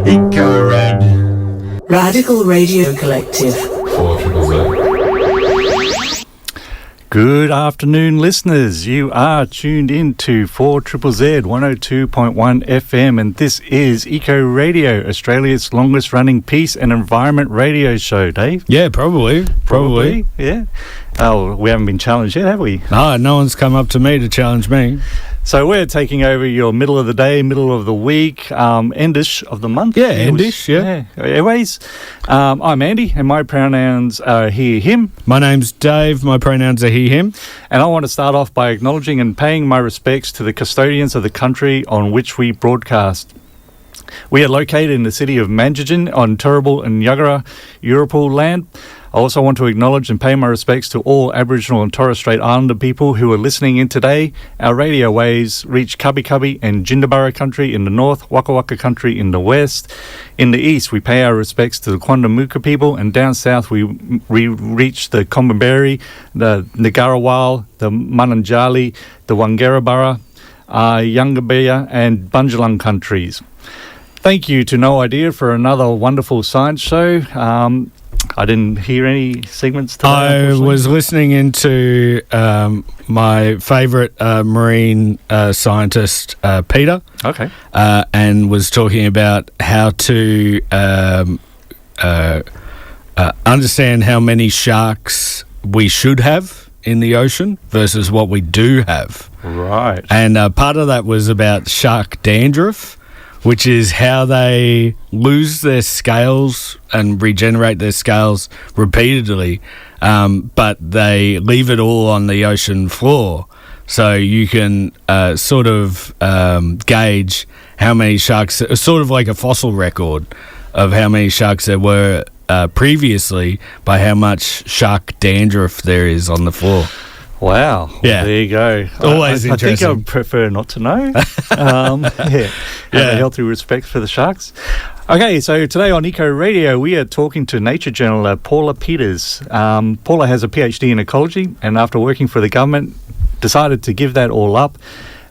Eco-Red. Radical Radio Collective. 4ZZZ. Good afternoon, listeners. You are tuned in to 4ZZZ 102.1 FM, and this is Eco Radio, Australia's longest running peace and environment radio show, Dave. Yeah, probably. Yeah. Oh, we haven't been challenged yet, have we? No one's come up to me to challenge me. So we're taking over your middle of the day, middle of the week, endish of the month. Yeah, endish, yeah. Anyways, I'm Andy, and my pronouns are he, him. My name's Dave. My pronouns are he, him. And I want to start off by acknowledging and paying my respects to the custodians of the country on which we broadcast. We are located in the city of Manjigen on Turrbal and Yagara Europal land. I also want to acknowledge and pay my respects to all Aboriginal and Torres Strait Islander people who are listening in today. Our radio waves reach Cubby Cubby and Jindaburra country in the north, Waka Waka country in the west. In the east, we pay our respects to the Quandamooka people, and down south we reach the Combaberi, the Ngarawal, the Mananjali, the Wangarabara, Yungabaya and Bunjalung countries. Thank you to No Idea for another wonderful science show. I didn't hear any segments today. I was listening into my favourite marine scientist, Peter. Okay. And was talking about how to understand how many sharks we should have in the ocean versus what we do have. Right. And part of that was about shark dandruff, which is how they lose their scales and regenerate their scales repeatedly, but they leave it all on the ocean floor. So you can sort of gauge how many sharks, sort of like a fossil record of how many sharks there were previously by how much shark dandruff there is on the floor. Wow. Yeah. There you go. Always I interesting. think I would prefer not to know. Have a healthy respect for the sharks. Okay, so today on Eco Radio, we are talking to nature journaler Paula Peeters. Paula has a PhD in ecology, and after working for the government, decided to give that all up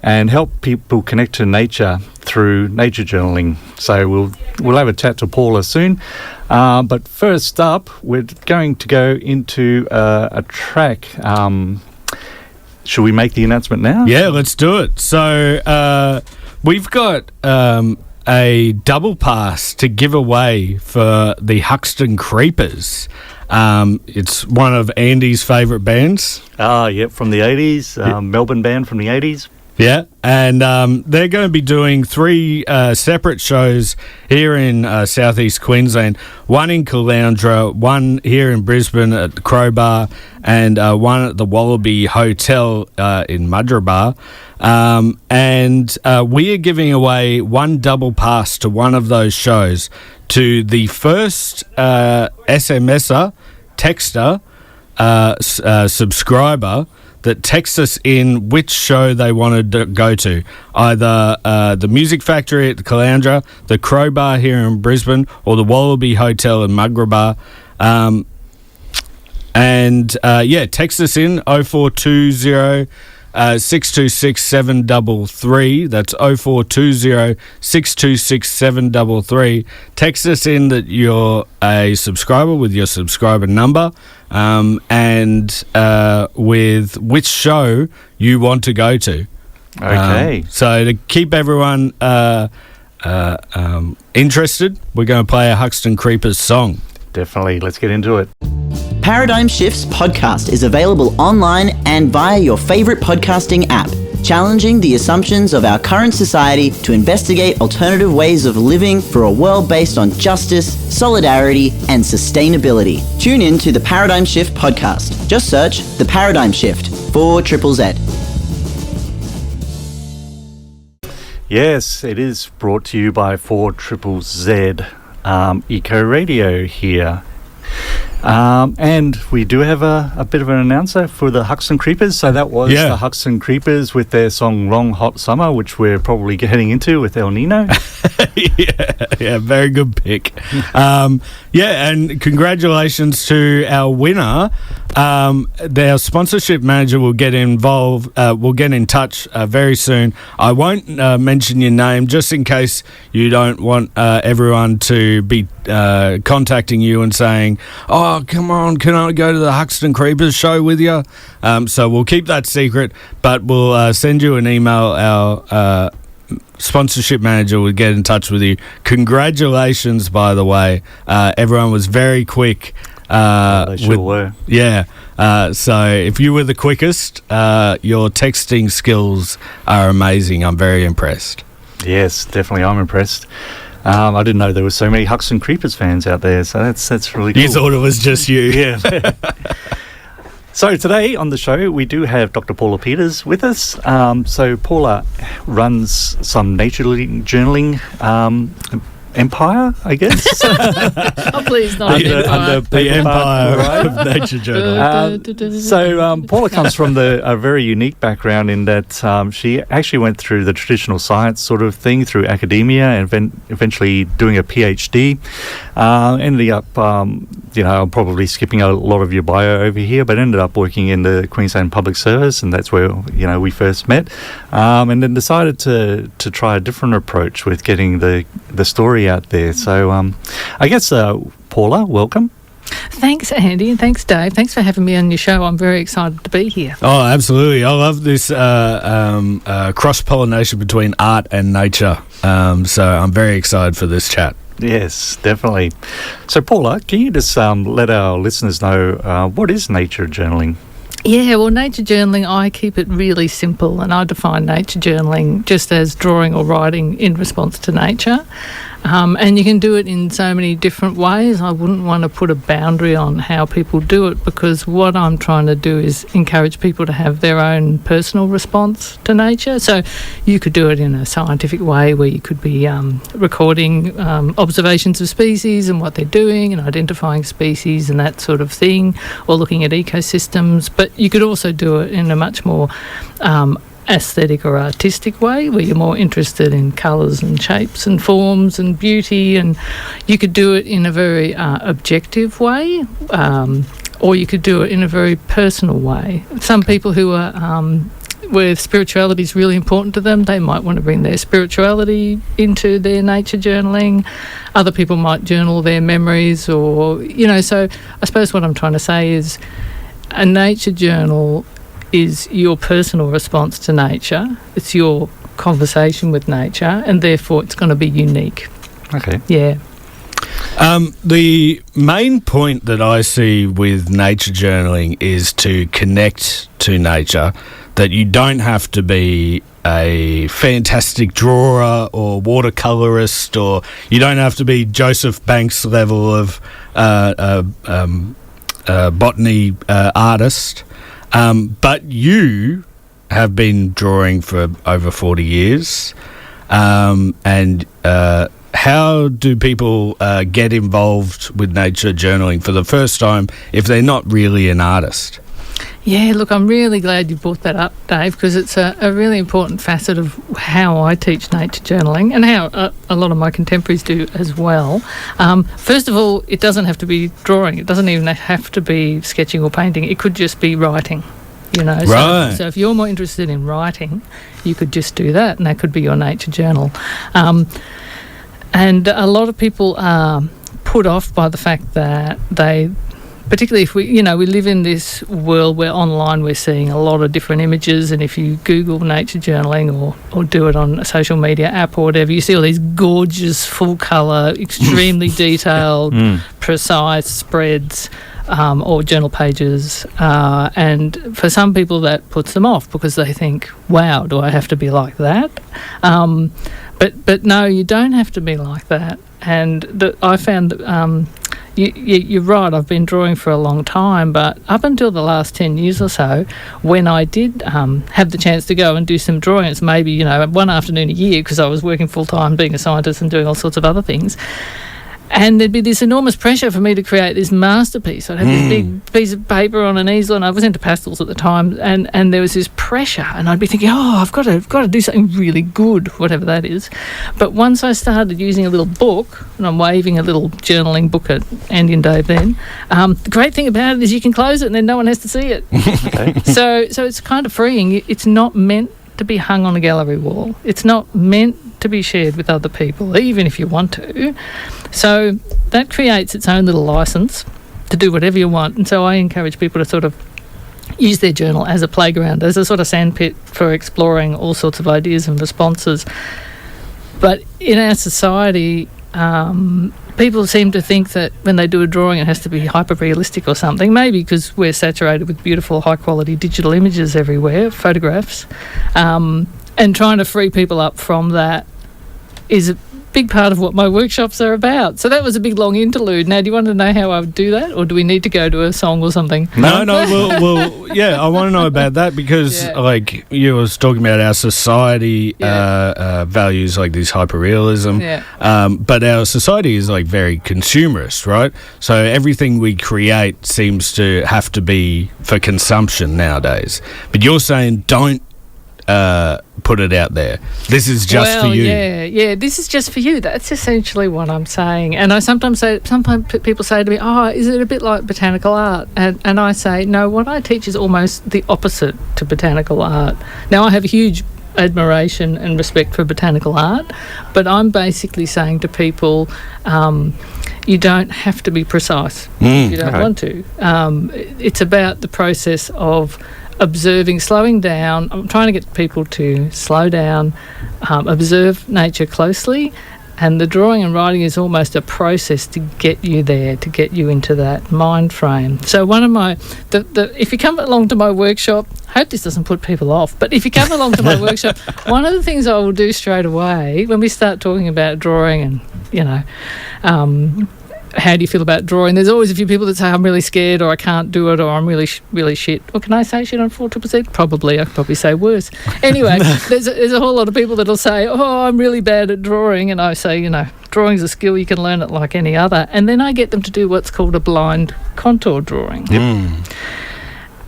and help people connect to nature through nature journaling. So we'll have a chat to Paula soon. But first up, we're going to go into a track. Should we make the announcement now? Yeah, let's do it. So we've got a double pass to give away for the Huxton Creepers. It's one of Andy's favourite bands. Yep, from the 80s, Melbourne band from the 80s. Yeah, and they're going to be doing 3 separate shows here in southeast Queensland. One in Caloundra, one here in Brisbane at the Crowbar, and one at the Wallaby Hotel in Mudgeeraba. And we are giving away one double pass to one of those shows to the first SMSer, texter, subscriber that texts us in which show they wanted to go to, either the Music Factory at the Caloundra, the Crowbar here in Brisbane, or the Wallaby Hotel in Mudgeeraba. Text us in 0420 626 733. That's 0420 626 733. Text us in that you're a subscriber with your subscriber number, and with which show you want to go to. Okay. So to keep everyone interested, we're going to play a Huxton Creepers song. Definitely. Let's get into it. Paradigm Shifts podcast is available online and via your favourite podcasting app, challenging the assumptions of our current society to investigate alternative ways of living for a world based on justice, solidarity and sustainability. Tune in to the Paradigm Shift podcast. Just search The Paradigm Shift, 4ZZZ. Yes, it is brought to you by 4ZZZ Eco Radio here. And we do have a bit of an announcer for the Huxton Creepers. So that was the Huxton Creepers with their song Long Hot Summer, which we're probably getting into with El Nino. yeah, very good pick. And congratulations to our winner, Their sponsorship manager will get involved. Will get in touch very soon. I won't mention your name just in case you don't want everyone to be contacting you and saying, "Oh, come on, can I go to the Huxton Creepers show with you?" So we'll keep that secret, but we'll send you an email. Our sponsorship manager will get in touch with you. Congratulations, by the way. Everyone was very quick. They sure were. Yeah. So if you were the quickest, your texting skills are amazing. I'm very impressed. Yes, definitely. I'm impressed. I didn't know there were so many Huxton Creepers fans out there, so that's really cool. You thought it was just you. Yeah. So today on the show, we do have Dr. Paula Peeters with us. So Paula runs some nature journaling empire, I guess. Oh, please, not under the empire of nature journaling. So Paula comes from a very unique background in that she actually went through the traditional science sort of thing through academia and eventually doing a PhD. Ended up, I'm probably skipping a lot of your bio over here, but ended up working in the Queensland Public Service, and that's where we first met. And then decided to try a different approach with getting the story out there. So I guess Paula, welcome. Thanks, Andy, and thanks, Dave. Thanks for having me on your show. I'm very excited to be here. Oh, absolutely. I love this cross-pollination between art and nature. So I'm very excited for this chat. Yes, definitely. So Paula, can you just let our listeners know what is nature journaling? Yeah, well, nature journaling, I keep it really simple, and I define nature journaling just as drawing or writing in response to nature. And you can do it in so many different ways. I wouldn't want to put a boundary on how people do it, because what I'm trying to do is encourage people to have their own personal response to nature. So you could do it in a scientific way where you could be recording observations of species and what they're doing and identifying species and that sort of thing, or looking at ecosystems. But you could also do it in a much more aesthetic or artistic way, where you're more interested in colours and shapes and forms and beauty, and you could do it in a very objective way, or you could do it in a very personal way. Some people who are where spirituality is really important to them, they might want to bring their spirituality into their nature journaling. Other people might journal their memories, or so I suppose what I'm trying to say is a nature journal is your personal response to nature. It's your conversation with nature, and therefore it's going to be unique. Okay. Yeah. The main point that I see with nature journaling is to connect to nature, that you don't have to be a fantastic drawer or watercolourist, or you don't have to be Joseph Banks level of botany artist. But you have been drawing for over 40 years. And how do people get involved with nature journaling for the first time if they're not really an artist? Yeah, look, I'm really glad you brought that up, Dave, because it's a really important facet of how I teach nature journaling, and how a lot of my contemporaries do as well. First of all, it doesn't have to be drawing. It doesn't even have to be sketching or painting. It could just be writing, Right. So if you're more interested in writing, you could just do that, and that could be your nature journal. And a lot of people are put off by the fact that particularly if we live in this world where online we're seeing a lot of different images, and if you Google nature journaling or do it on a social media app or whatever, you see all these gorgeous, full colour, extremely detailed, precise spreads or journal pages. And for some people that puts them off, because they think, wow, do I have to be like that? But no, you don't have to be like that. And I found that you're right, I've been drawing for a long time, but up until the last 10 years or so, when I did have the chance to go and do some drawing, it's maybe, one afternoon a year, because I was working full-time being a scientist and doing all sorts of other things, And there'd be this enormous pressure for me to create this masterpiece. I'd have this big piece of paper on an easel, and I was into pastels at the time, and there was this pressure, and I'd be thinking, I've got to do something really good, whatever that is. But once I started using a little book, and I'm waving a little journaling book at Andy and Dave then, the great thing about it is you can close it and then no one has to see it. Okay. So it's kind of freeing. It's not meant to be hung on a gallery wall. It's not meant to be shared with other people, even if you want to. So that creates its own little license to do whatever you want. And so I encourage people to sort of use their journal as a playground, as a sort of sandpit for exploring all sorts of ideas and responses. But in our society, people seem to think that when they do a drawing it has to be hyper-realistic or something, maybe because we're saturated with beautiful, high-quality digital images everywhere, photographs, and trying to free people up from that is a big part of what my workshops are about. So that was a big, long interlude. Now, do you want to know how I would do that, or do we need to go to a song or something? No, well, yeah, I want to know about that because, like, you was talking about our society values, like this hyperrealism, but our society is, like, very consumerist, right? So everything we create seems to have to be for consumption nowadays. But you're saying don't put it out there. This is just for you. Yeah, this is just for you. That's essentially what I'm saying. And I sometimes people say to me, is it a bit like botanical art? And I say, no, what I teach is almost the opposite to botanical art. Now, I have a huge admiration and respect for botanical art, but I'm basically saying to people, you don't have to be precise. You don't want to. It's about the process of observing, slowing down. I'm trying to get people to slow down, observe nature closely, and the drawing and writing is almost a process to get you there, to get you into that mind frame. So one of my, if you come along to my workshop, I hope this doesn't put people off, but if you come along to my workshop, one of the things I will do straight away when we start talking about drawing and, how do you feel about drawing? There's always a few people that say, I'm really scared, or I can't do it, or I'm really really shit. Or can I say shit on 4%? Probably. I could probably say worse. Anyway, there's a whole lot of people that'll say, I'm really bad at drawing. And I say, drawing's a skill, you can learn it like any other. And then I get them to do what's called a blind contour drawing.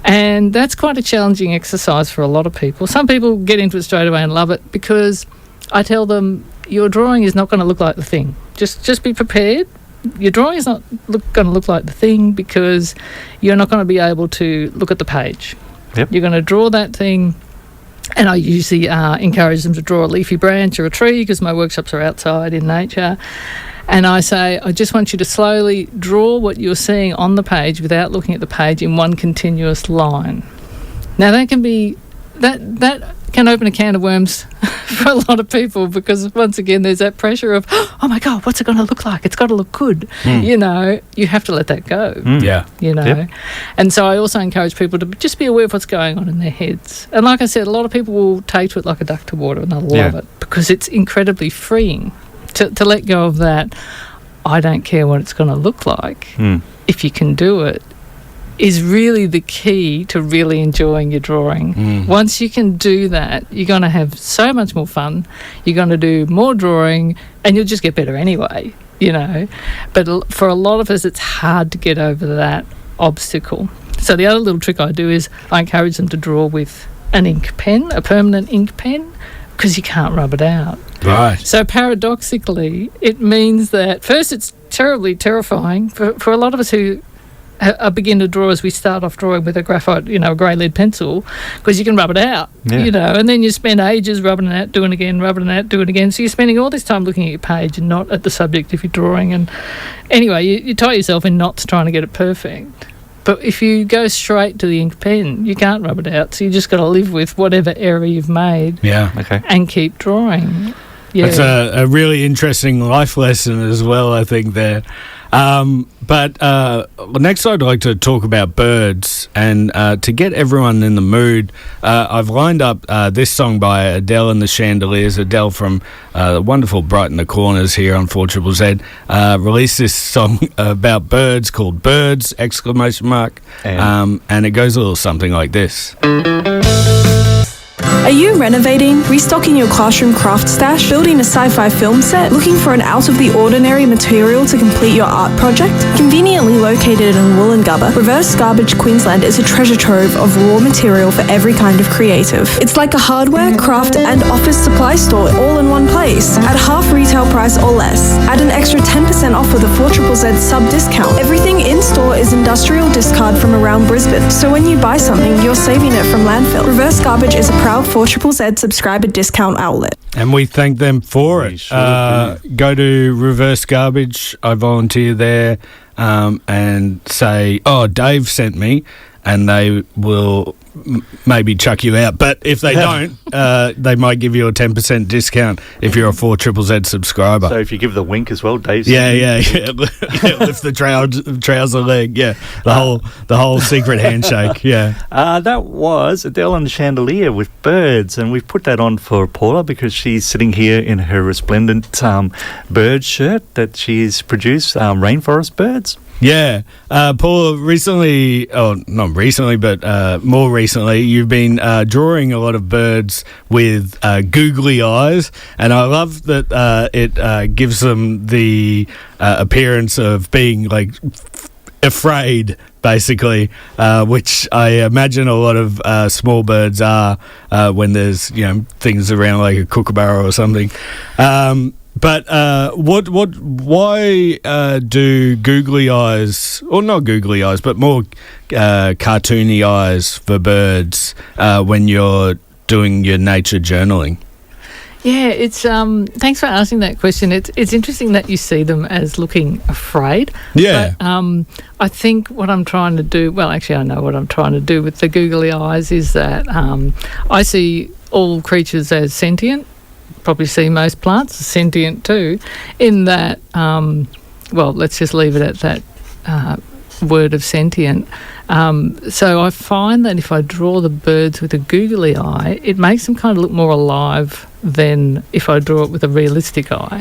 And that's quite a challenging exercise for a lot of people. Some people get into it straight away and love it because I tell them, your drawing is not going to look like the thing. Just be prepared. Your drawing is not going to look like the thing because you're not going to be able to look at the page. You're going to draw that thing, and I usually encourage them to draw a leafy branch or a tree because my workshops are outside in nature. And I say, I just want you to slowly draw what you're seeing on the page without looking at the page in one continuous line. Now, that can be... That can open a can of worms for a lot of people because, once again, there's that pressure of, oh, my God, what's it going to look like? It's got to look good. You have to let that go. And so I also encourage people to just be aware of what's going on in their heads. And like I said, a lot of people will take to it like a duck to water and they'll love it because it's incredibly freeing to let go of that. I don't care what it's going to look like. If you can do it, is really the key to really enjoying your drawing. Once you can do that, you're going to have so much more fun. You're going to do more drawing and you'll just get better anyway, But for a lot of us, it's hard to get over that obstacle. So the other little trick I do is I encourage them to draw with an ink pen, a permanent ink pen, because you can't rub it out. Right. So paradoxically, it means that first it's terribly terrifying for a lot of us who are beginner drawers. We start off drawing with a graphite, a grey lead pencil, because you can rub it out, and then you spend ages rubbing it out, doing it again, rubbing it out, doing it again. So you're spending all this time looking at your page and not at the subject of your drawing. And anyway, you tie yourself in knots trying to get it perfect. But if you go straight to the ink pen, you can't rub it out. So you just got to live with whatever error you've made and keep drawing. That's a really interesting life lesson as well, I think, there. But next I'd like to talk about birds, and to get everyone in the mood, I've lined up this song by Adele and the Chandeliers. Adele from the wonderful Brighton the Corners here on 4ZZZ released this song about birds called Birds! And And it goes a little something like this. Are you renovating, restocking your classroom craft stash, building a sci-fi film set, looking for an out-of-the-ordinary material to complete your art project? Conveniently located in Wollongabba, Reverse Garbage Queensland is a treasure trove of raw material for every kind of creative. It's like a hardware, craft and office supply store all in one place, at half retail price or less. Add an extra 10% off with a 4ZZZ sub-discount. Everything in-store is industrial discard from around Brisbane, so when you buy something, you're saving it from landfill. Reverse Garbage is a proud 4ZZZ subscriber discount outlet. And we thank them for it. Sure go to Reverse Garbage. I volunteer there and say, oh, Dave sent me, and they will maybe chuck you out. But if they don't, they might give you a 10% discount if you're a 4ZZZ subscriber. So if you give the wink as well, Dave. Yeah. Lift the trouser leg. Yeah, the whole secret handshake. Yeah. That was Adele and the Chandelier with Birds, and we've put that on for Paula because she's sitting here in her resplendent bird shirt that she's produced, Rainforest Birds. Yeah. Paul, more recently, you've been drawing a lot of birds with googly eyes, and I love that it gives them the appearance of being like afraid, basically, which I imagine a lot of small birds are when there's things around like a kookaburra or something. But why do googly eyes, or not googly eyes, but more cartoony eyes for birds when you're doing your nature journaling? Yeah, it's thanks for asking that question. It's interesting that you see them as looking afraid. Yeah. But I think what I'm trying to do, well, actually I know what I'm trying to do with the googly eyes is that I see all creatures as sentient. Probably see most plants as sentient too, in that, well, let's just leave it at that word of sentient. So I find that if I draw the birds with a googly eye, it makes them kind of look more alive than if I draw it with a realistic eye.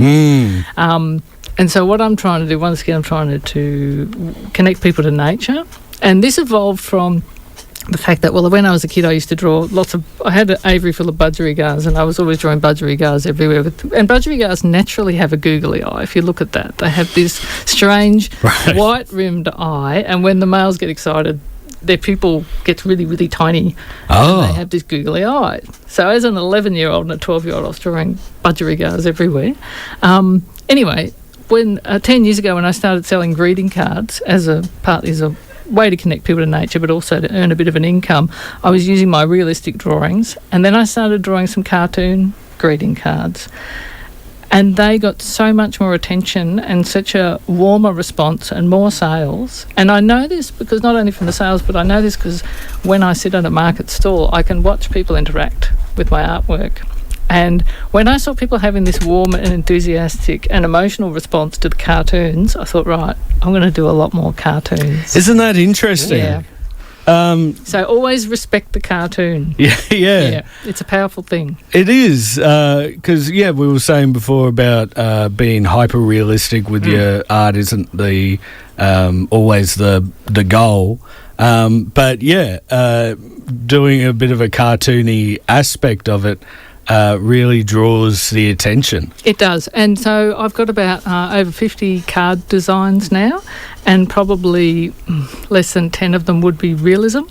And so what I'm trying to do, once again, I'm trying to connect people to nature. And this evolved from the fact that, well, when I was a kid, I used to draw I had an aviary full of budgerigars, and I was always drawing budgerigars everywhere. And budgerigars naturally have a googly eye. If you look at that, they have this strange white-rimmed eye, and when the males get excited, their pupil gets really, really tiny, and they have this googly eye. So as an 11-year-old and a 12-year-old, I was drawing budgerigars everywhere. Anyway, when 10 years ago, when I started selling greeting cards partly as a way to connect people to nature, but also to earn a bit of an income, I was using my realistic drawings, and then I started drawing some cartoon greeting cards, and they got so much more attention and such a warmer response and more sales. And I know this because not only from the sales, but I know this because when I sit at a market stall, I can watch people interact with my artwork. And when I saw people having this warm and enthusiastic and emotional response to the cartoons, I thought, right, I'm going to do a lot more cartoons. Isn't that interesting? Yeah. So always respect the cartoon. Yeah. It's a powerful thing. It is, because, we were saying before about being hyper-realistic with your art isn't the always the goal. But, doing a bit of a cartoony aspect of it really draws the attention. It does. And so I've got about over 50 card designs now, and probably less than 10 of them would be realism,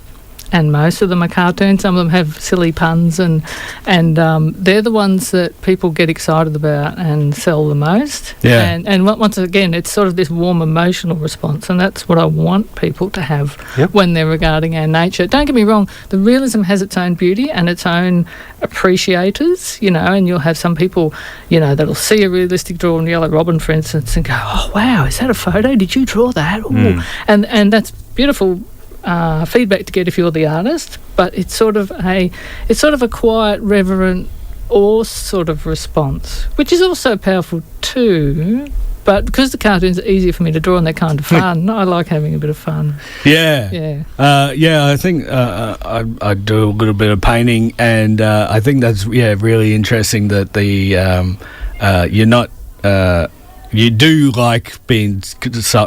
and most of them are cartoons. Some of them have silly puns, and they're the ones that people get excited about and sell the most. Yeah. And once again, it's sort of this warm emotional response, and that's what I want people to have when they're regarding our nature. Don't get me wrong, the realism has its own beauty and its own appreciators, and you'll have some people, that'll see a realistic drawn yellow robin, for instance, and go, oh, wow, is that a photo? Did you draw that? Ooh. And that's beautiful feedback to get if you're the artist, but it's sort of a quiet, reverent, awe sort of response, which is also powerful too. But because the cartoons are easier for me to draw and they're kind of fun, I like having a bit of fun. Yeah. I think I do a little bit of painting, and I think that's really interesting that the you're not you do like being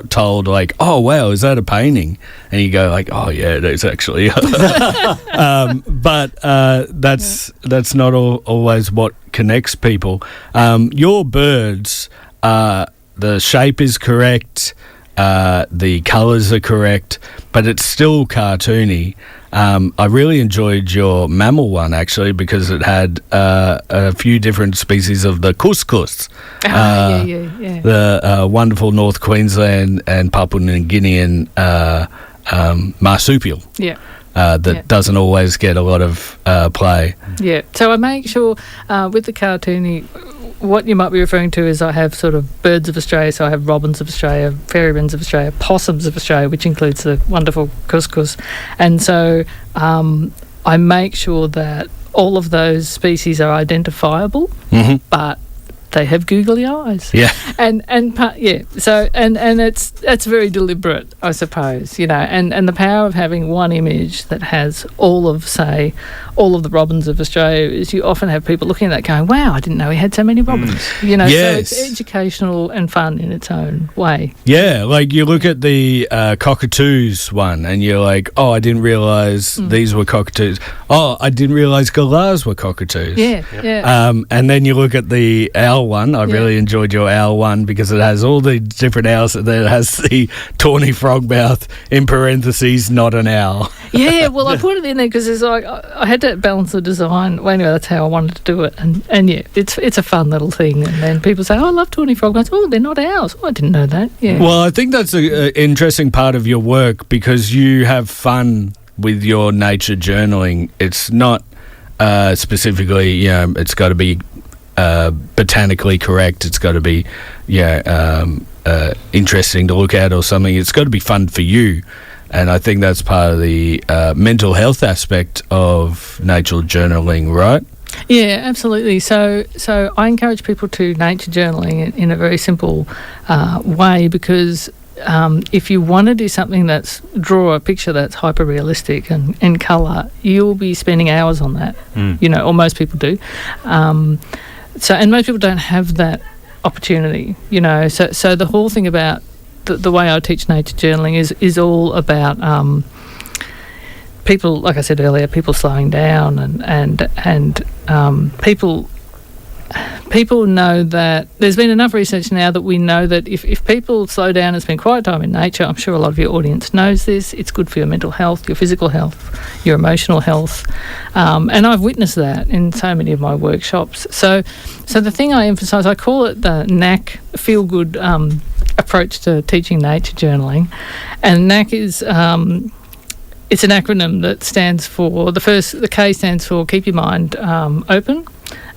told, like, oh, wow, is that a painting? And you go like, oh, yeah, it is actually. But that's not always what connects people. Your birds, the shape is correct, the colours are correct, but it's still cartoony. I really enjoyed your mammal one, actually, because it had a few different species of the couscous. Yeah. The wonderful North Queensland and Papua New Guinean marsupial. Yeah. That doesn't always get a lot of play. Yeah. So I make sure with the cartoony, what you might be referring to is I have sort of birds of Australia, so I have robins of Australia, fairy wrens of Australia, possums of Australia, which includes the wonderful couscous. And so I make sure that all of those species are identifiable, but they have googly eyes. Yeah. So it's very deliberate, I suppose, and the power of having one image that has all of the robins of Australia is you often have people looking at that going, wow, I didn't know we had so many robins. Yes. So it's educational and fun in its own way. Yeah, like you look at the cockatoos one and you're like, oh, I didn't realise these were cockatoos. Oh, I didn't realise galahs were cockatoos. Yeah. And then you look at the owl one. I really enjoyed your owl one because it has all the different owls, and then it has the tawny frogmouth in parentheses, not an owl. Yeah, well, I put it in there because it's like I had to balance the design. Well, anyway, that's how I wanted to do it, and yeah, it's a fun little thing. And then people say, "Oh, I love tawny frogmouths." Oh, they're not owls. Oh, I didn't know that. Yeah. Well, I think that's an interesting part of your work because you have fun with your nature journaling. It's not specifically, it's got to be botanically correct. It's got to be interesting to look at or something. It's got to be fun for you, and I think that's part of the mental health aspect of nature journaling, right? Yeah, absolutely. So I encourage people to nature journaling in a very simple way because if you want to do something draw a picture that's hyper realistic and in colour, you'll be spending hours on that. Or most people do. And most people don't have that opportunity, So the whole thing about the way I teach nature journaling is all about people, like I said earlier, people slowing down and people know that there's been enough research now that we know that if people slow down and spend quiet time in nature, I'm sure a lot of your audience knows this, it's good for your mental health, your physical health, your emotional health. And I've witnessed that in so many of my workshops. So the thing I emphasise, I call it the NAC, feel-good approach to teaching nature journaling. And NAC is... it's an acronym that stands for, the K stands for keep your mind open.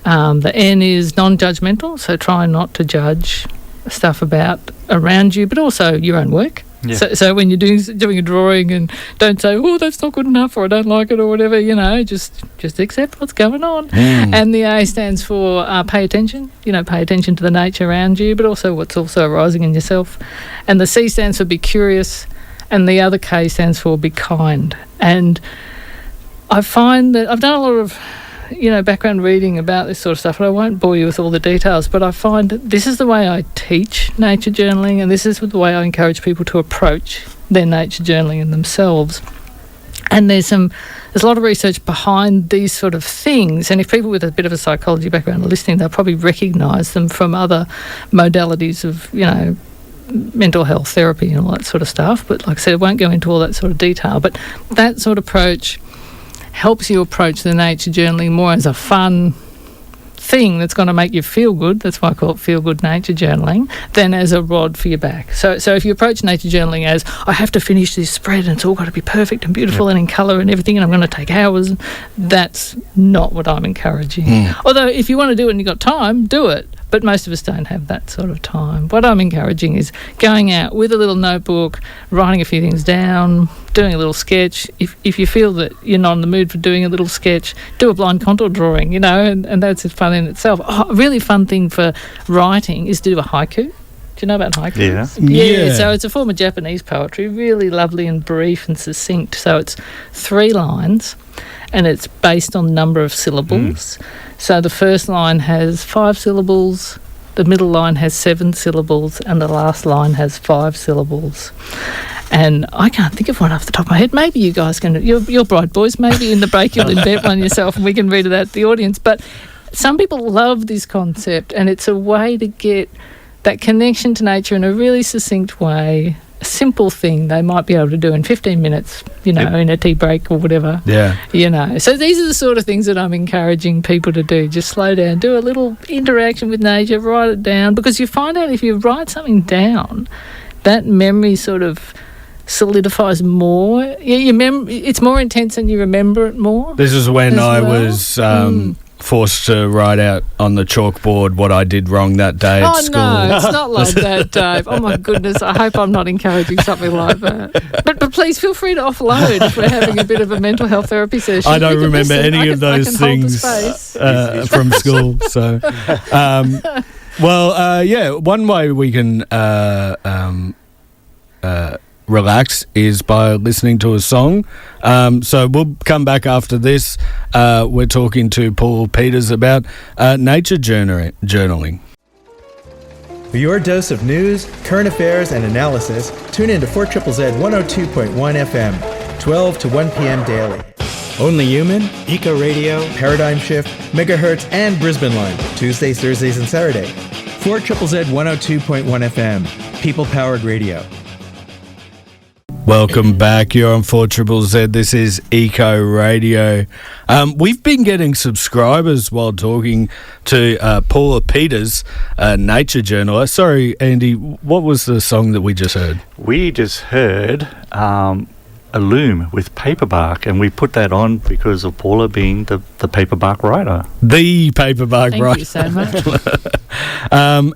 The N is non-judgmental, so try not to judge stuff around you, but also your own work. Yeah. So when you're doing a drawing, and don't say, oh, that's not good enough, or I don't like it, or whatever, just accept what's going on. And the A stands for pay attention, pay attention to the nature around you, but also what's also arising in yourself. And the C stands for be curious, and the other K stands for be kind. And I find that I've done a lot of background reading about this sort of stuff, and I won't bore you with all the details, but I find that this is the way I teach nature journaling, and this is the way I encourage people to approach their nature journaling in themselves. And there's a lot of research behind these sort of things, and if people with a bit of a psychology background are listening, they'll probably recognise them from other modalities of, mental health therapy and all that sort of stuff. But like I said, I won't go into all that sort of detail, but that sort of approach helps you approach the nature journaling more as a fun thing that's going to make you feel good, that's why I call it feel good nature journaling, than as a rod for your back. So if you approach nature journaling as, I have to finish this spread and it's all got to be perfect and beautiful and in colour and everything, and I'm going to take hours, that's not what I'm encouraging. Although if you want to do it and you've got time, do it. But most of us don't have that sort of time. What I'm encouraging is going out with a little notebook, writing a few things down, doing a little sketch. If you feel that you're not in the mood for doing a little sketch, do a blind contour drawing, and that's fun in itself. A really fun thing for writing is to do a haiku. Do you know about haiku? Yeah. So it's a form of Japanese poetry, really lovely and brief and succinct. So it's 3 lines, and it's based on number of syllables. So the first line has 5 syllables, The middle line has 7 syllables and the last line has 5 syllables. And I can't think of one off the top of my head. Maybe you guys can, you're bright boys, maybe in the break you'll invent one yourself and we can read it out to the audience. But some people love this concept, and it's a way to get that connection to nature in a really succinct way, a simple thing they might be able to do in 15 minutes, in a tea break or whatever. Yeah. So these are the sort of things that I'm encouraging people to do. Just slow down, do a little interaction with nature, write it down, because you find out if you write something down, that memory sort of solidifies more. It's more intense and you remember it more. This is when I was forced to write out on the chalkboard what I did wrong that day at school. Oh, no, it's not like that, Dave. Oh, my goodness. I hope I'm not encouraging something like that. But please feel free to offload if we're having a bit of a mental health therapy session. I don't remember any of those things from school. So, one way we can relax is by listening to a song. So we'll come back after this. We're talking to Paula Peeters about nature journaling. For your dose of news, current affairs and analysis, tune in to 4ZZZ 102.1 FM, 12 to 1 p.m. daily. Only Human, Eco Radio, Paradigm Shift, Megahertz and Brisbane Line, Tuesdays, Thursdays and Saturday. 4ZZZ 102.1 FM, people-powered radio. Welcome back. You're on 4ZZZ. This is Eco Radio. We've been getting subscribers while talking to Paula Peeters, nature journalist. Sorry, Andy, what was the song that we just heard? We just heard a loom with paperbark, and we put that on because of Paula being the paperbark writer. The paperbark writer. Thank you so much.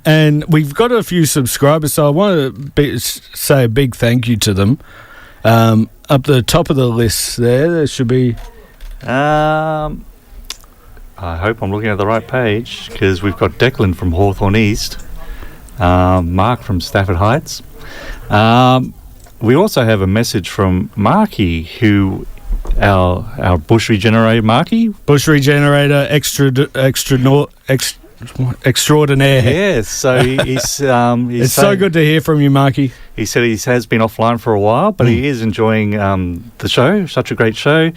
And we've got a few subscribers, so I want to say a big thank you to them. Up the top of the list there should be... I hope I'm looking at the right page, because we've got Declan from Hawthorne East, Mark from Stafford Heights. We also have a message from Marky, who our bush regenerator, Marky. Bush regenerator extraordinaire. Yes, so he's it's so good to hear from you, Marky. He said he has been offline for a while, but he is enjoying the show. Such a great show.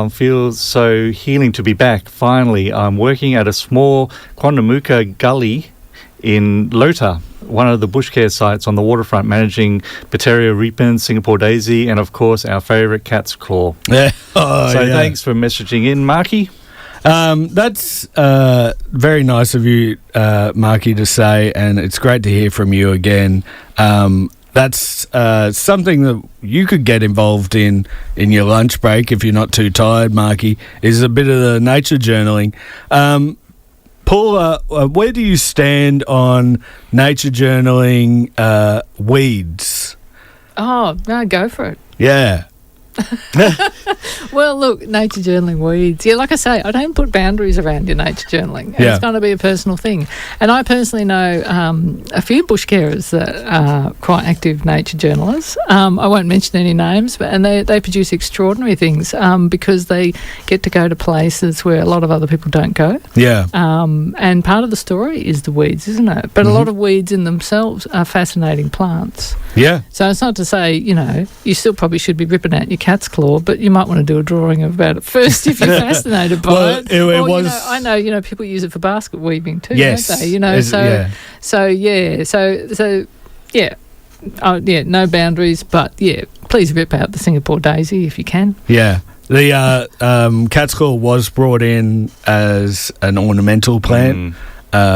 Feels so healing to be back. Finally, I'm working at a small Quandamuka gully in Lota, one of the bushcare sites on the waterfront, managing Bateria repens, Singapore daisy, and of course our favourite cat's claw. Thanks for messaging in, Marky. That's very nice of you, Marky, to say, and it's great to hear from you again. That's something that you could get involved in your lunch break if you're not too tired, Marky, is a bit of the nature journaling. Paula, where do you stand on nature journaling weeds? Oh, no, go for it. Yeah. Well, look, nature journaling weeds. Yeah, like I say, I don't put boundaries around your nature journaling. It's going to be a personal thing. And I personally know a few bush carers that are quite active nature journalists. I won't mention any names, and they produce extraordinary things because they get to go to places where a lot of other people don't go. Yeah. And part of the story is the weeds, isn't it? But a lot of weeds in themselves are fascinating plants. Yeah. So it's not to say, you still probably should be ripping out your cat's claw, but you might want to do a drawing about it first if you're fascinated by it. I know, people use it for basket weaving too, yes, don't they? No boundaries, but please rip out the Singapore daisy if you can. Yeah. The cat's claw was brought in as an ornamental plant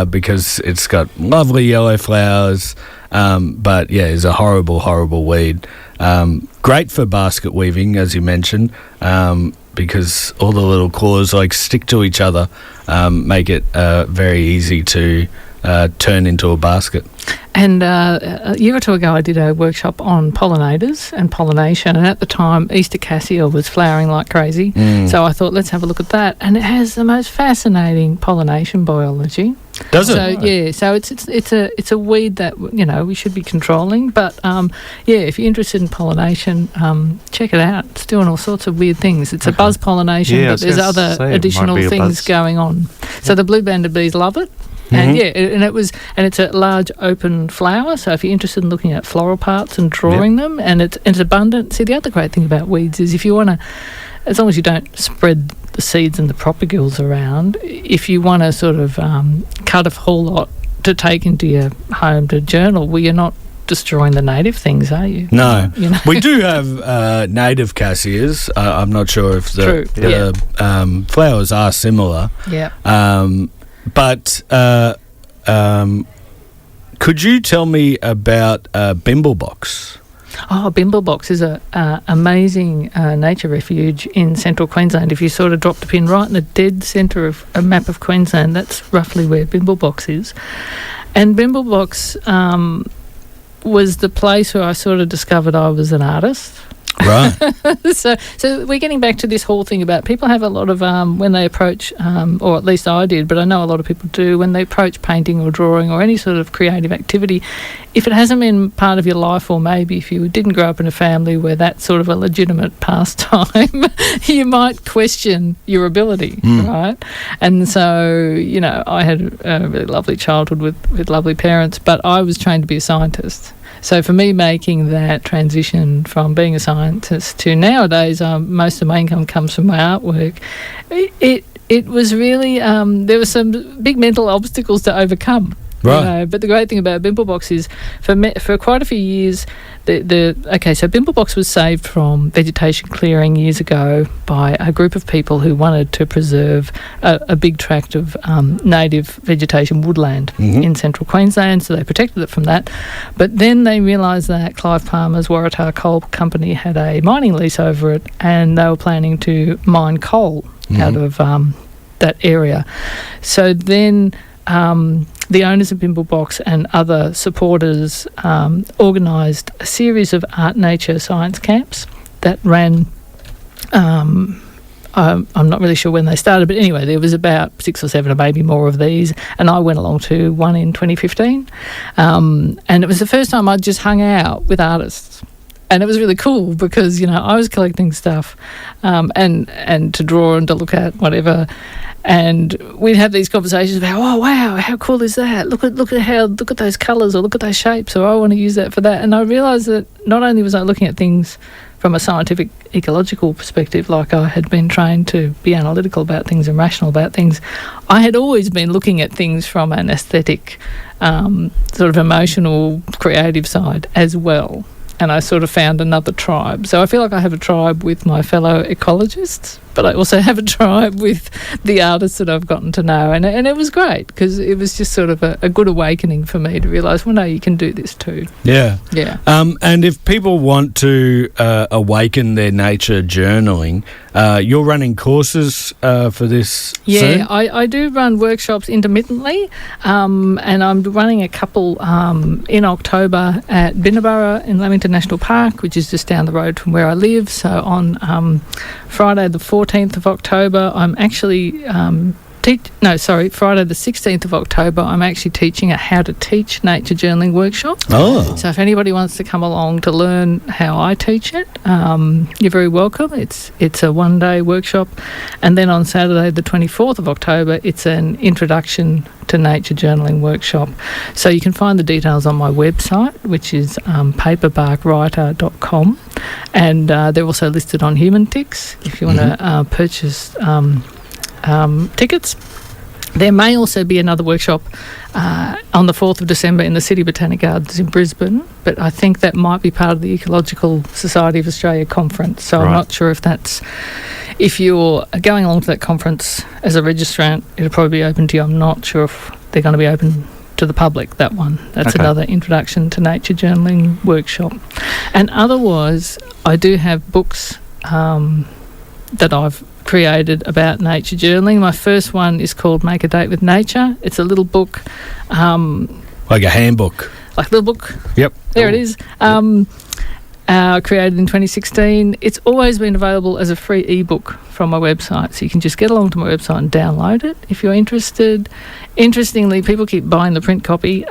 because it's got lovely yellow flowers, but it's a horrible, horrible weed. Great for basket weaving, as you mentioned, because all the little claws stick to each other, make it very easy to turn into a basket. And a year or two ago, I did a workshop on pollinators and pollination, and at the time, Easter cassia was flowering like crazy. So I thought, let's have a look at that. And it has the most fascinating pollination biology. Does it? So it's a weed that we should be controlling. But if you're interested in pollination, check it out. It's doing all sorts of weird things. It's a buzz pollination, but there's other additional things going on. So the blue-banded bees love it. And it's a large open flower. So if you're interested in looking at floral parts and drawing them, and it's abundant. See, the other great thing about weeds is if you want to, as long as you don't spread the seeds and the propagules around, if you want to sort of cut a whole lot to take into your home to journal, well, you're not destroying the native things, are you? No. You know? We do have native cassias. I'm not sure if the flowers are similar. Yeah. But could you tell me about Bimblebox? Oh, Bimblebox is a amazing nature refuge in central Queensland. If you sort of drop the pin right in the dead centre of a map of Queensland, that's roughly where Bimblebox is. And Bimblebox was the place where I sort of discovered I was an artist. Right. So we're getting back to this whole thing about people have a lot of, when they approach, or at least I did, but I know a lot of people do, when they approach painting or drawing or any sort of creative activity, if it hasn't been part of your life, or maybe if you didn't grow up in a family where that's sort of a legitimate pastime, you might question your ability, right? And so, I had a really lovely childhood with lovely parents, but I was trained to be a scientist. So for me, making that transition from being a scientist to nowadays, most of my income comes from my artwork. It was really there were some big mental obstacles to overcome. Right. But the great thing about Bimblebox is for quite a few years, so Bimblebox was saved from vegetation clearing years ago by a group of people who wanted to preserve a big tract of native vegetation woodland in central Queensland, so they protected it from that. But then they realised that Clive Palmer's Waratah Coal Company had a mining lease over it, and they were planning to mine coal out of that area. So then the owners of Bimblebox and other supporters organised a series of art, nature, science camps that ran, I'm not really sure when they started, but anyway, there was about 6 or 7 or maybe more of these, and I went along to one in 2015. And it was the first time I'd just hung out with artists. And it was really cool because, I was collecting stuff and to draw and to look at, whatever. And we'd have these conversations about, oh wow, how cool is that? Look at those colours, or look at those shapes, or I want to use that for that. And I realised that not only was I looking at things from a scientific ecological perspective, like I had been trained to be analytical about things and rational about things, I had always been looking at things from an aesthetic, sort of emotional, creative side as well. And I sort of found another tribe. So I feel like I have a tribe with my fellow ecologists, but I also have a tribe with the artists that I've gotten to know. And it was great because it was just sort of a good awakening for me to realise, well, no, you can do this too. Yeah. Yeah. And if people want to awaken their nature journaling, you're running courses for this soon? I do run workshops intermittently, and I'm running a couple in October at Binnaburra in Lamington National Park, which is just down the road from where I live. So on Friday the 14th of October, I'm actually Friday the 16th of October, I'm actually teaching a how to teach nature journaling workshop. Oh. So if anybody wants to come along to learn how I teach it, you're very welcome. It's a one-day workshop. And then on Saturday the 24th of October, it's an introduction to nature journaling workshop. So you can find the details on my website, which is paperbarkwriter.com. And they're also listed on Human Ticks if you want to purchase tickets. There may also be another workshop on the 4th of December in the City Botanic Gardens in Brisbane, but I think that might be part of the Ecological Society of Australia conference, so I'm not sure if you're going along to that conference as a registrant, it'll probably be open to you. I'm not sure if they're going to be open to the public, that one. That's another introduction to nature journaling workshop. And otherwise, I do have books that I've created about nature journaling. My first one is called Make a Date with Nature. It's a little book. Like a handbook. Like a little book. Yep. There it is. Created in 2016. It's always been available as a free ebook from my website, so you can just get along to my website and download it if you're interested. Interestingly, people keep buying the print copy.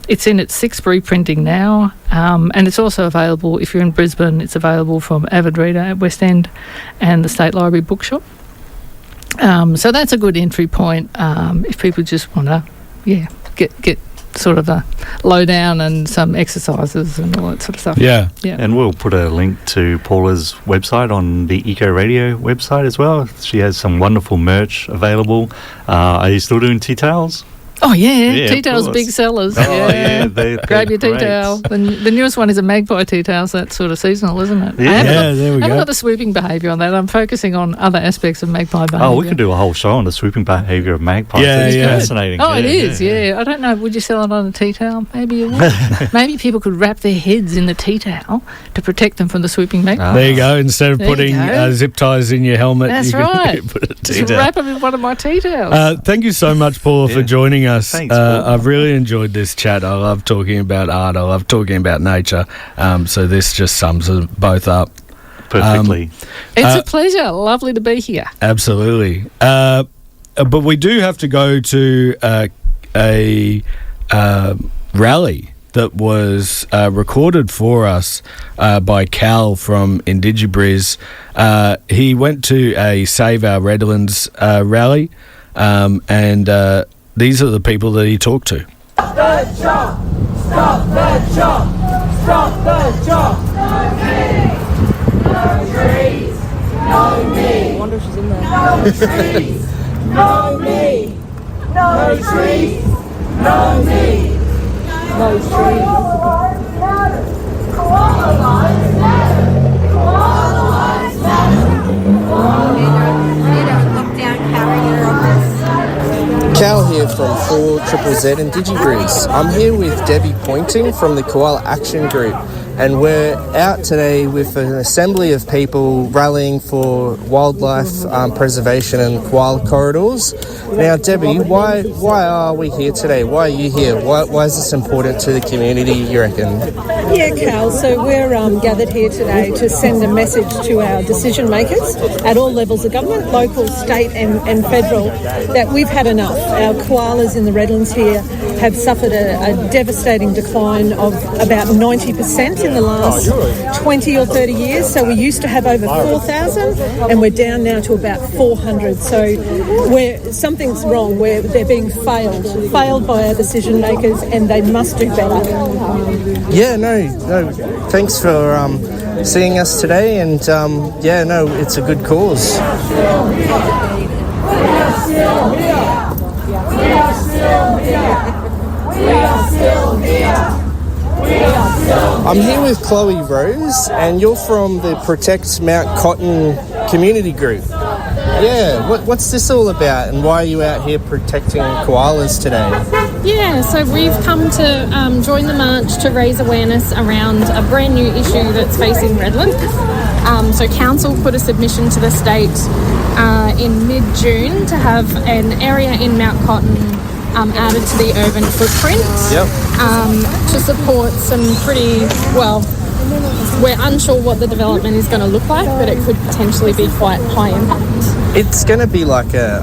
It's in its 6th reprinting now, and it's also available, if you're in Brisbane, it's available from Avid Reader at West End and the State Library Bookshop. So that's a good entry point if people just want to get sort of a lowdown and some exercises and all that sort of stuff. Yeah. And we'll put a link to Paula's website on the Eco Radio website as well. She has some wonderful merch available. Are you still doing tea towels? Oh, yeah. Yeah, Tea of towels, course. big sellers. Oh, yeah. They're Grab your tea great. towel. The newest one is a magpie tea towel, so that's sort of seasonal, isn't it? Yeah. There we I haven't go. got the swooping behaviour on that. I'm focusing on other aspects of magpie behaviour. Oh, we could do a whole show on the swooping behaviour of magpies. Yeah, It's yeah. fascinating. Oh, it is, yeah. I don't know. Would you sell it on a tea towel? Maybe you would. Maybe people could wrap their heads in the tea towel to protect them from the swooping magpie. There you go. Instead of There you putting go. zip ties in your helmet, That's you can right. put a tea Just towel. wrap them in one of my tea towels. Thank you so much, Paula, for Yeah. joining us. Thanks, Paul. I've really enjoyed this chat. I love talking about art. I love talking about nature. So this just sums them both up. Perfectly. It's a pleasure. Lovely to be here. Absolutely. But we do have to go to a rally that was recorded for us by Cal from Indigi-Briz. He went to a Save Our Redlands rally, and these are the people that he talked to. Stop the chop! Stop the chop! Stop the chop! No trees! No me! I wonder if she's in there. No trees! No me! No trees! No me! No trees! Koala lives matter! Koala lives matter! Cal here from 4ZZZ and Indigi-Briz. I'm here with Debbie Pointing from the Koala Action Group, and we're out today with an assembly of people rallying for wildlife preservation and koala corridors. Now, Debbie, why are we here today? Why are you here? Why is this important to the community, you reckon? Yeah, Cal, so we're gathered here today to send a message to our decision makers at all levels of government, local, state and federal, that we've had enough. Our koalas in the Redlands here have suffered a devastating decline of about 90% in the last 20 or 30 years. So we used to have over 4,000 and we're down now to about 400. So something's wrong. They're being failed by our decision makers, and they must do better. Yeah, no. Thanks for seeing us today, and it's a good cause. I'm here with Chloe Rose, and you're from the Protect Mount Cotton community group. Yeah, what's this all about, and why are you out here protecting koalas today? Yeah, so we've come to join the march to raise awareness around a brand new issue that's facing Redlands. So council put a submission to the state in mid-June to have an area in Mount Cotton added to the urban footprint. To support some we're unsure what the development is going to look like, but it could potentially be quite high impact. It's going to be like a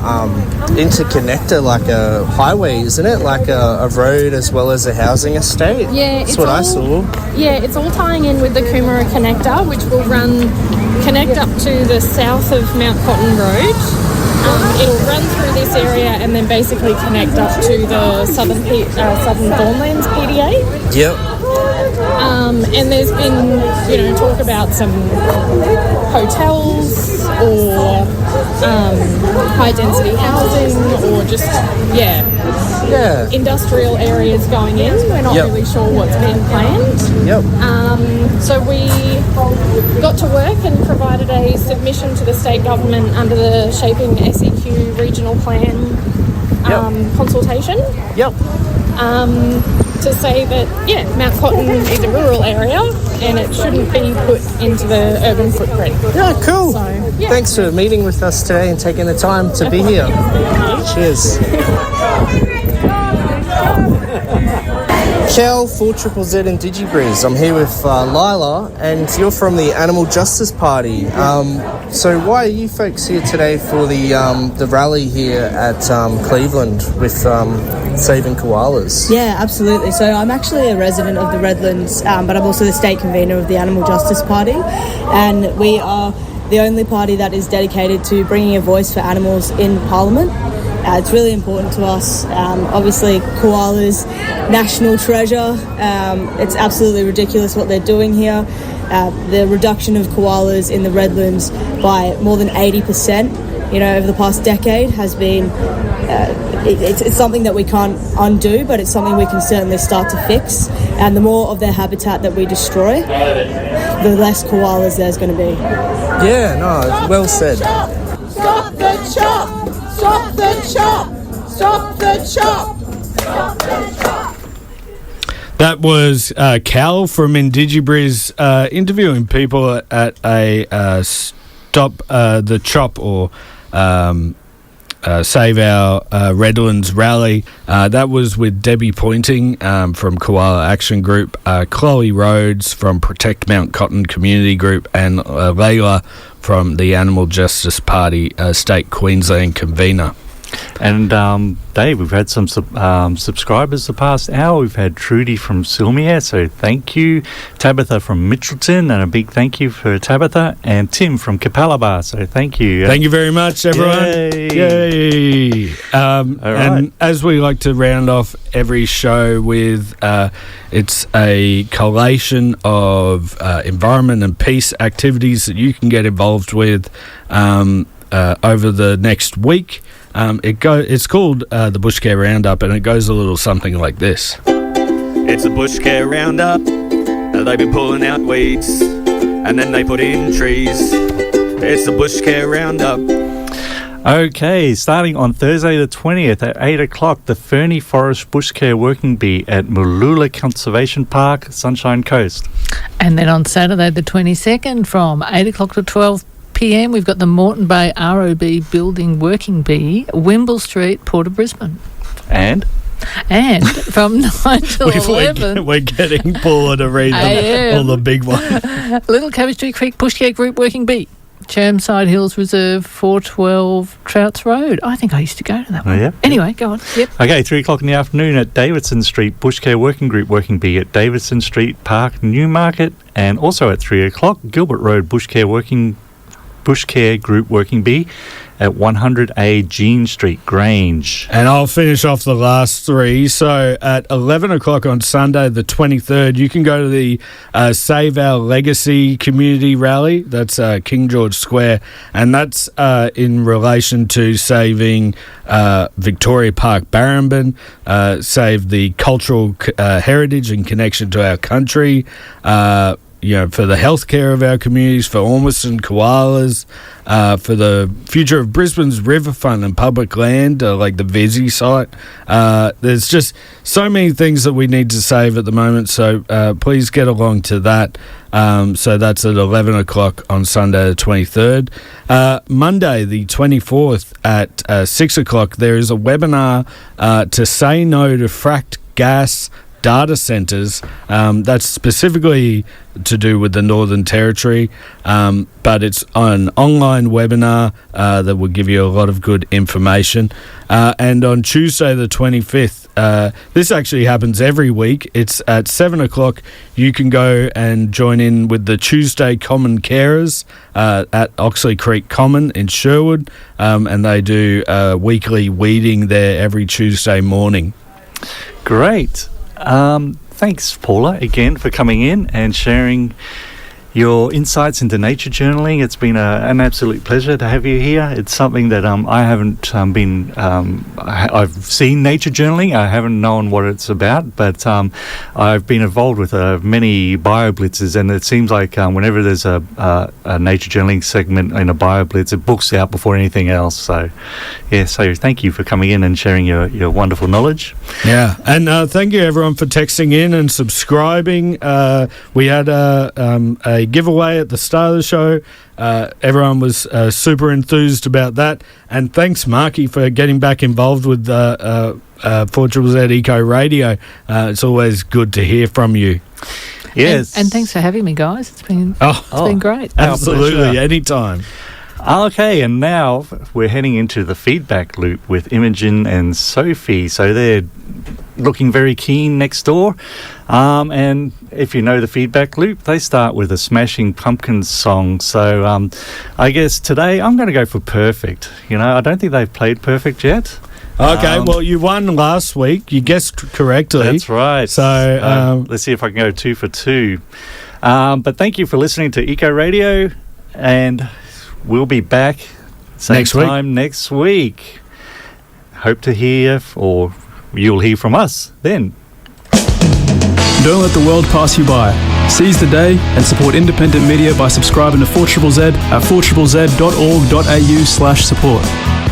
interconnector, like a highway, isn't it? Like a road as well as a housing estate? Yeah, that's what I saw. Yeah, it's all tying in with the Coomera connector, which will connect up to the south of Mount Cotton Road. It'll run through this area and then basically connect up to the Southern Thornlands PDA. Yep. And there's been, talk about some hotels or high-density housing or just, industrial areas going in. We're not really sure what's being planned. Yep. So we got to work and provided a submission to the state government under the Shaping SEQ Regional Plan consultation. Yep. To say that, Mount Cotton is a rural area and it shouldn't be put into the urban footprint. Yeah, cool. So, Thanks for meeting with us today and taking the time to be here. Cheers. Cal, 4ZZZ and Indigi-Briz. I'm here with Leila, and you're from the Animal Justice Party. So why are you folks here today for the rally here at Cleveland with Saving Koalas? Yeah, absolutely. So I'm actually a resident of the Redlands, but I'm also the state convener of the Animal Justice Party, and we are the only party that is dedicated to bringing a voice for animals in Parliament. It's really important to us. Obviously, koalas, national treasure. It's absolutely ridiculous what they're doing here. The reduction of koalas in the Redlands by more than 80%, over the past decade has been, it's something that we can't undo, but it's something we can certainly start to fix. And the more of their habitat that we destroy, the less koalas there's going to be. Yeah, no, well said. Stop the chop! Stop the chop! Stop the chop! Stop the chop! That was Cal from Indigi-Briz interviewing people at a Stop the Chop or Save Our Redlands Rally. That was with Debbie Pointing from Koala Action Group, Chloe Rhoades from Protect Mount Cotton Community Group, and Leila from the Animal Justice Party State Queensland convener. And Dave, we've had some subscribers the past hour. We've had Trudy from Silmia, so thank you. Tabitha from Mitchelton, and a big thank you for Tabitha. And Tim from Capalaba, so thank you. Thank you very much, everyone. Yay! All right. And as we like to round off every show with, it's a collation of environment and peace activities that you can get involved with over the next week. It's called the Bushcare Roundup, and it goes a little something like this. It's a Bushcare Roundup. They've been pulling out weeds, and then they put in trees. It's the Bushcare Roundup. Okay, starting on Thursday the 20th at 8 o'clock, the Ferny Forest Bushcare Working Bee at Mooloolah Conservation Park, Sunshine Coast. And then on Saturday the 22nd from 8 o'clock to 12 p.m. we've got the Moreton Bay ROB Building Working Bee, Whimbrel Street, Port of Brisbane. And from 9 till 11... We're getting Paula to read all the big ones. Little Cabbage Creek Bushcare Group Working Bee, Chermside Hills Reserve, 412 Trouts Road. I think I used to go to that one. Oh, yeah? Anyway, go on. Yep. Okay, 3 o'clock in the afternoon at Davidson Street, Bushcare Working Group Working Bee at Davidson Street Park, Newmarket. And also at 3 o'clock, Gilbert Road Bushcare Group Working Bee at 100A Jean Street, Grange. And I'll finish off the last three. So at 11 o'clock on Sunday the 23rd, you can go to the Save Our Legacy Community Rally. That's King George Square, and that's in relation to saving Victoria Park, Barrambin, save the cultural heritage and connection to our country, for the healthcare of our communities, for Ormiston koalas, for the future of Brisbane's riverfront and public land, like the Vizzy site. There's just so many things that we need to save at the moment, so please get along to that. So that's at 11 o'clock on Sunday the 23rd. Monday the 24th at 6 o'clock, there is a webinar to say no to fracked gas data centres. That's specifically to do with the Northern Territory, but it's an online webinar that will give you a lot of good information. And on Tuesday the 25th, this actually happens every week. It's at 7 o'clock. You can go and join in with the Tuesday Common Carers at Oxley Creek Common in Sherwood, and they do weekly weeding there every Tuesday morning. Great. Thanks, Paula, again for coming in and sharing your insights into nature journaling. It's been an absolute pleasure to have you here. It's something that I haven't I've seen nature journaling. I haven't known what it's about, but I've been involved with many bio-blitzes, and it seems like whenever there's a nature journaling segment in a bio-blitz, it books out before anything else. So, so thank you for coming in and sharing your wonderful knowledge. Yeah, and thank you everyone for texting in and subscribing. We had a giveaway at the start of the show. Everyone was super enthused about that, and thanks Marky for getting back involved with 4ZZZ Eco Radio. It's always good to hear from you. Yes, and thanks for having me, guys. It's been great. Absolutely, anytime. Okay, and now we're heading into the feedback loop with Imogen and Sophie. So they're looking very keen next door. And if you know the feedback loop, they start with a Smashing Pumpkins song. So I guess today I'm going to go for Perfect. I don't think they've played Perfect yet. Okay, well, you won last week. You guessed correctly. That's right. So let's see if I can go 2 for 2. But thank you for listening to Eco Radio, and we'll be back same time next week. Hope to hear, or you'll hear from us then. Don't let the world pass you by. Seize the day and support independent media by subscribing to 4ZZZ at 4ZZZ.org.au/support.